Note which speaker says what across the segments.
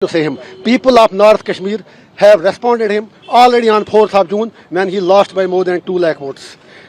Speaker 1: to say him. People of North Kashmir have responded him already on 4th of June when he lost by more than 2 lakh votes.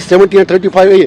Speaker 1: 70 and 35A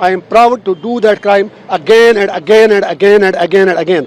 Speaker 1: I am proud to do that crime again and again and again and again and again.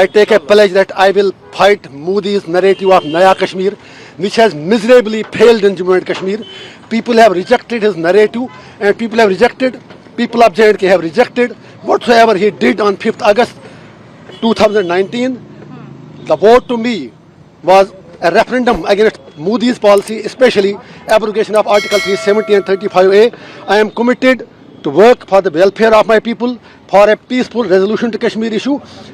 Speaker 1: I take a pledge that I will fight Modi's narrative of Naya Kashmir, which has miserably failed in Jammu and Kashmir. People have rejected his narrative, and people of J&K have rejected whatsoever he did on 5th August 2019. The vote to me was a referendum against Modi's policy, especially abrogation of Article 370 and 35A. I am committed to work for the welfare of my people, for a peaceful resolution to Kashmir issue.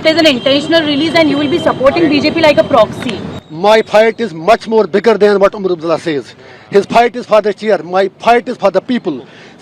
Speaker 2: it is an intentional release and you will be supporting BJP like a proxy.
Speaker 1: My fight is much more bigger than what Umar Abdullah says. His fight is for the chair. My fight is for the people.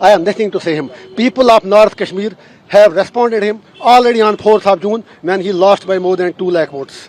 Speaker 1: I have nothing to say him. People of North Kashmir have responded him already on 4th of June when he lost by more than 2 lakh votes.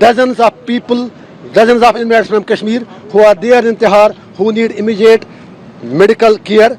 Speaker 1: dozens of people, dozens of inmates from Kashmir who are there in Tihar who need immediate medical care.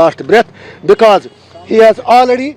Speaker 1: last breath because he has already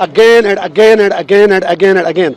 Speaker 1: again and again and again and again and again.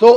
Speaker 1: So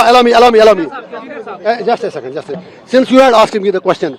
Speaker 1: allow me just a second. Since you had asked me the question,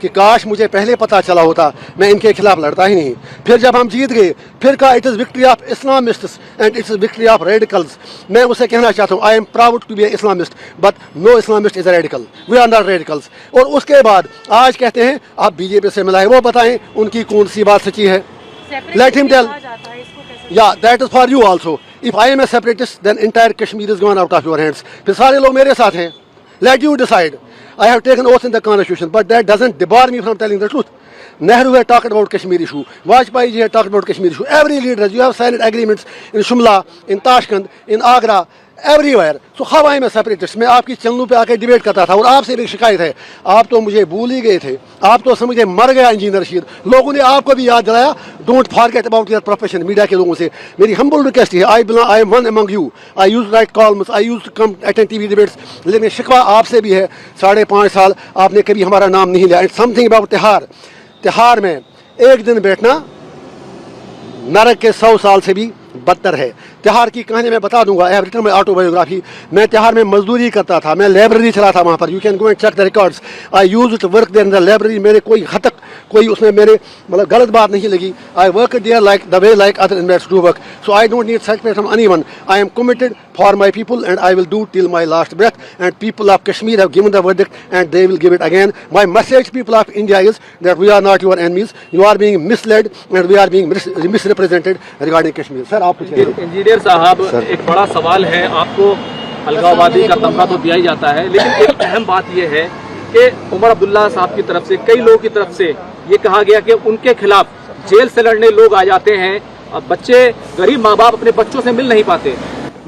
Speaker 1: کہ کاش مجھے پہلے پتہ چلا ہوتا, میں ان کے خلاف لڑتا ہی نہیں. پھر جب ہم جیت گئے پھر کہا it is victory of Islamists and it is victory of radicals. میں اسے کہنا چاہتا ہوں I am proud to be a Islamist but no Islamist is a radical, we are not radicals. اور اس کے بعد آج کہتے ہیں آپ بی جے پی سے ملا ہے, وہ بتائیں ان کی کون سی بات سچی ہے. لیٹ ہم tell. Yeah, that is for you also. If I am a separatist, then entire Kashmir is gone out of your hands. پھر سارے لوگ میرے ساتھ ہیں. Let you decide. I have taken oath in the constitution, but that doesn't debar me from telling the truth. Nehru had talked about Kashmir issue. Vajpayee ji had talked about Kashmir issue. Every leader, you have signed agreements in Shimla, in Tashkent, in Agra, everywhere. So how I am a separatist? میں آپ کی چینلوں پہ آ کے debate کرتا تھا اور آپ سے بھی شکایت ہے, آپ تو مجھے بھول ہی گئے تھے, آپ تو سمجھے مر گیا انجینئر رشید. لوگوں نے آپ کو بھی یاد دلایا. Don't forget about your profession. Media کے لوگوں سے میری ہمبل ریکویسٹ ہے, I am one among you. I use write columns, I use to come attend TV debates. لیکن شکوہ آپ سے بھی ہے, 5.5 سال آپ نے کبھی ہمارا نام نہیں لیا. It's some thing about تہار. تہار میں ایک دن بیٹھنا نرک کے 100 سال سے بھی بدتر ہے. تہار کی کہانی میں بتا دوں گا. I have written my autobiography. میں تہار میں مزدوری کرتا تھا, میں لائبریری چلا تھا وہاں پر. You can go and check the records. I use to work there in the library. میرے کوئی حد تک کوئی اس میں میرے مطلب غلط بات نہیں لگی. I work there like the way like other investors do work. So I don't need certificate from anyone. I am committed for my people and I will do till my last breath. And people of Kashmir have given the verdict and they will give it again. My message people of India is that we are not your enemies. You are being misled and we are being misrepresented regarding Kashmir. Sir آپ کچھ
Speaker 3: engineer صاحب, ایک بڑا سوال ہے. آپ کو الگا آبادی کا تمغہ تو دیا ہی جاتا ہے, لیکن ایک اہم بات یہ ہے کہ عمر عبداللہ صاحب کی طرف سے, کئی لوگوں کی طرف سے یہ کہا گیا کہ ان کے خلاف جیل سے لڑنے لوگ آ جاتے ہیں. بچے, غریب ماں باپ اپنے بچوں سے مل نہیں پاتے.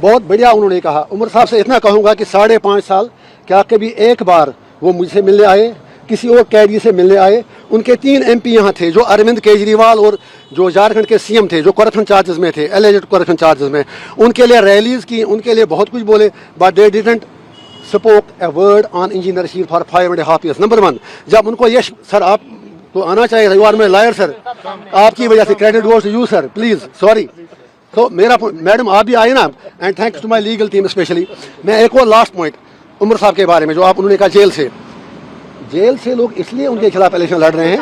Speaker 1: بہت بڑھیا انہوں نے کہا. عمر صاحب سے اتنا کہوں گا کہ 5.5 سال کیا کبھی ایک بار وہ مجھ سے ملنے آئے, کسی اور قیدی سے ملنے آئے؟ ان کے 3 MP یہاں تھے, جو اروند کیجریوال اور جو جھارکھنڈ کے CM تھے, جو کرپشن چارجز میں تھے, ایلیجڈ کرپشن چارجز میں. ان کے لیے ریلیز کی, ان کے لیے بہت کچھ بولے, but they didn't spoke a word on engineer Rashid for 5.5 years. Number 1, جب ان کو یش, سر آپ تو آنا چاہیے, you are my lawyer sir, آپ کی وجہ سے credit goes to you sir, please sorry. تو میرا میڈم آپ بھی آئے نا, and thanks to my legal team especially. میں ایک اور لاسٹ پوائنٹ عمر صاحب کے بارے میں, جو انہوں نے کہا جیل سے لوگ اس لیے ان کے خلاف الیکشن لڑ رہے ہیں,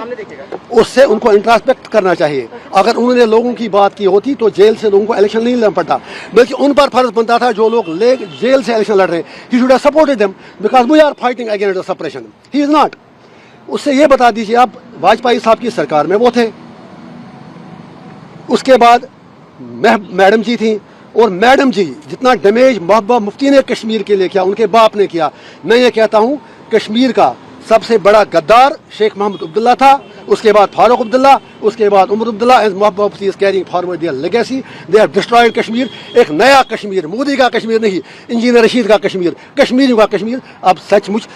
Speaker 1: اس سے ان کو انٹراسپیکٹ کرنا چاہیے. اگر انہوں نے لوگوں کی بات کی ہوتی تو جیل سے لوگوں کو الیکشن نہیں لڑنا پڑتا, بلکہ ان پر فرض بنتا تھا جو لوگ جیل سے الیکشن لڑ رہے ہیں. He should have supported them because we are fighting against suppression. He is not. اس سے یہ بتا دیجیے آپ, واجپئی صاحب کی سرکار میں وہ تھے, اس کے بعد میڈم جی تھیں, اور میڈم جی جتنا ڈیمیج محبوبہ مفتی نے کشمیر کے لیے کیا, ان کے باپ نے کیا. میں یہ کہتا ہوں کشمیر کا سب سے بڑا غدار شیخ محمد عبداللہ تھا, اس کے بعد فاروق عبداللہ, اس کے بعد Omar Abdullah. And Mehbooba Mufti is carrying forward their legacy. They have destroyed Kashmir. ایک نیا کشمیر, مودی کا کشمیر نہیں, انجینئر رشید کا کشمیر, کشمیریوں کا کشمیر اب سچ مچ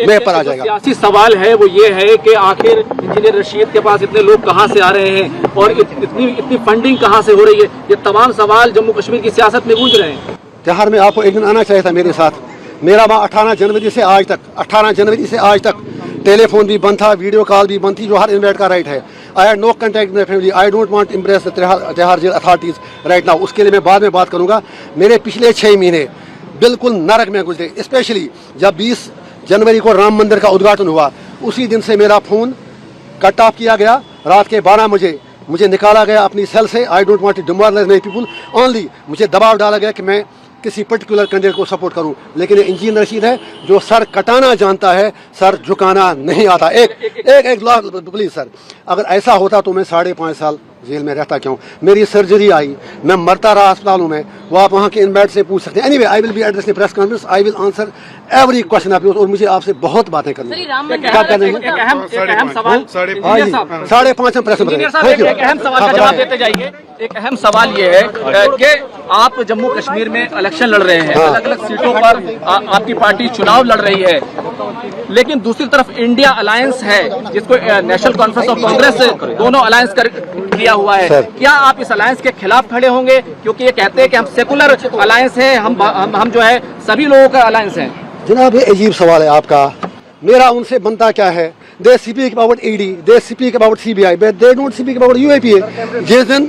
Speaker 1: میں پر آ جائے گا.
Speaker 3: سیاسی سوال ہے وہ یہ ہے کہ آخر انجینئر رشید کے پاس اتنے لوگ کہاں سے آ رہے ہیں اور اتنی فنڈنگ کہاں سے ہو رہی ہے؟ یہ تمام سوال جموں کشمیر کی سیاست میں گونج رہے ہیں.
Speaker 1: تہار میں آپ کو ایک دن آنا چاہیے تھا میرے ساتھ. میرا وہاں 18 جنوری سے آج تک ٹیلی فون بھی بند تھا, ویڈیو کال بھی بند تھی, جو ہر انویٹ کا رائٹ ہے. I had no contact with my family. I don't want impress Tihar jail authorities right now. اس کے لیے میں بعد میں بات کروں گا. میرے پچھلے 6 مہینے بالکل نرک میں گزرے, اسپیشلی جب 20 جنوری کو رام مندر کا ادگھاٹن ہوا. اسی دن سے میرا فون کٹ آف کیا گیا. رات کے 12 بجے مجھے نکالا گیا اپنی سیل سے. I don't want to demoralize my people. Only مجھے دباؤ ڈالا گیا کہ میں کسی پرٹیکولر کینڈیڈیٹ کو سپورٹ کروں. لیکن یہ انجینئر رشید ہے جو سر کٹانا جانتا ہے, سر جھکانا نہیں آتا. ایک پلیز سر, اگر ایسا ہوتا تو میں 5.5 سال جیل میں رہتا کیوں؟ میری سرجری آئی, میں مرتا رہا اسپتالوں میں. وہ آپ وہاں کے انمیٹ سے پوچھ سکتے ہیں. Anyway I will be address press conference. I will answer every question of yours. اور مجھے آپ سے بہت باتیں کرنی ہیں. کیا کر رہے ہیں؟
Speaker 3: ایک اہم سوال
Speaker 1: 5.5 پریس میں
Speaker 3: ایک اہم سوال کا جواب دیتے جائیے. ایک اہم سوال یہ ہے کہ آپ جموں کشمیر میں الیکشن لڑ رہے ہیں, الگ الگ سیٹوں پر آپ کی پارٹی چناؤ لڑ رہی ہے, لیکن دوسری طرف انڈیا الائنس ہے جس کو نیشنل کانفرنس آف کانگریس دونوں الائنس کیا ہوا ہے. کیا آپ اس الائنس کے خلاف کھڑے ہوں گے؟ کیونکہ یہ کہتے ہیں کہ ہم سیکولر الائنس ہیں, ہم جو ہے سبھی لوگوں کا الائنس ہیں.
Speaker 1: جناب یہ عجیب سوال ہے آپ کا. میرا ان سے بنتا کیا ہے؟ They speak about ED, they speak about CBI, but they don't speak about UAPA. جس دن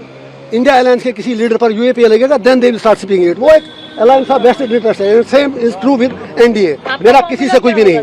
Speaker 1: انڈیا الائنس کے کسی لیڈر پر UAPA لگے گا, دین دے ول اسٹارٹ اسپیکنگ اٹ. وہ ایک الائنس آف بیسٹ انٹرسٹ ہے. Same is true with NDA. میرا کسی سے کچھ بھی نہیں.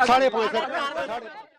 Speaker 1: 5.5